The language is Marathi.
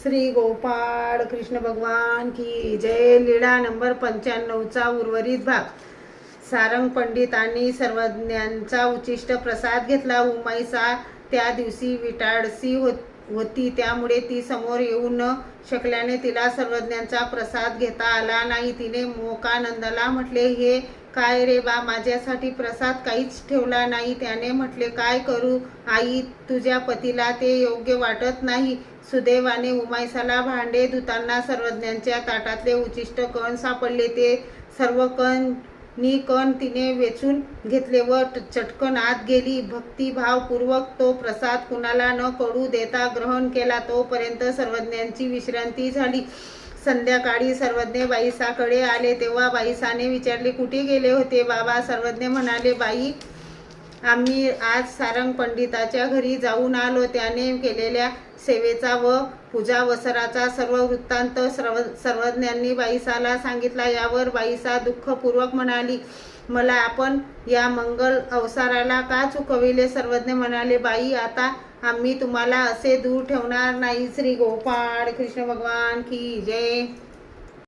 श्री गोपाळ कृष्ण भगवान की जय। लीळा नंबर 95चा उर्वरित भाग। सारंग पंडित आणि सर्वज्ञांचा उचिष्ट प्रसाद घेतला। उमाईसा त्या दिवशी विटाळसी होती, त्यामुळे ती समोर येऊ न शकल्याने तिला सर्वज्ञांचा प्रसाद घेता आला नाही। तिने मोकानंदला म्हटले, हे काय रे बा, माझ्यासाठी प्रसाद काहीच ठेवला नाही। त्याने म्हटले, काय करू आई, तुझ्या पतीला ते योग्य वाटत नाही। सुदैवाने उमाईसाला भांडे धुताना सर्वज्ञांच्या ताटातले उचिष्ट कण सापडले। ते सर्व कण तिने वेचून घेतले व चटकन आत गेली। भक्तिभावपूर्वक तो प्रसाद कुणाला न कळू देता ग्रहण केला। तोपर्यंत सर्वज्ञांची विश्रांती झाली। संध्याकाळी सर्वज्ञ बाईसाकडे आले तेव्हा बाईसाने विचारले, कुठे गेले होते बाबा? सर्वज्ञ म्हणाले, बाई, आम्ही आज सारंग पंडिताच्या घरी जाऊन आलो। त्याने केलेल्या सेवेचा व पूजावसराचा सर्व वृत्तांत सर्वज्ञांनी बाईसाला सांगितला। यावर बाईसा दुःखपूर्वक म्हणाली, मला आपण या मंगल अवसराला का चुकविले? सर्वज्ञ म्हणाले, बाई, आता आम्ही तुम्हाला असे दूर ठेवणार नाही। श्री गोपाळ कृष्ण भगवान की जय।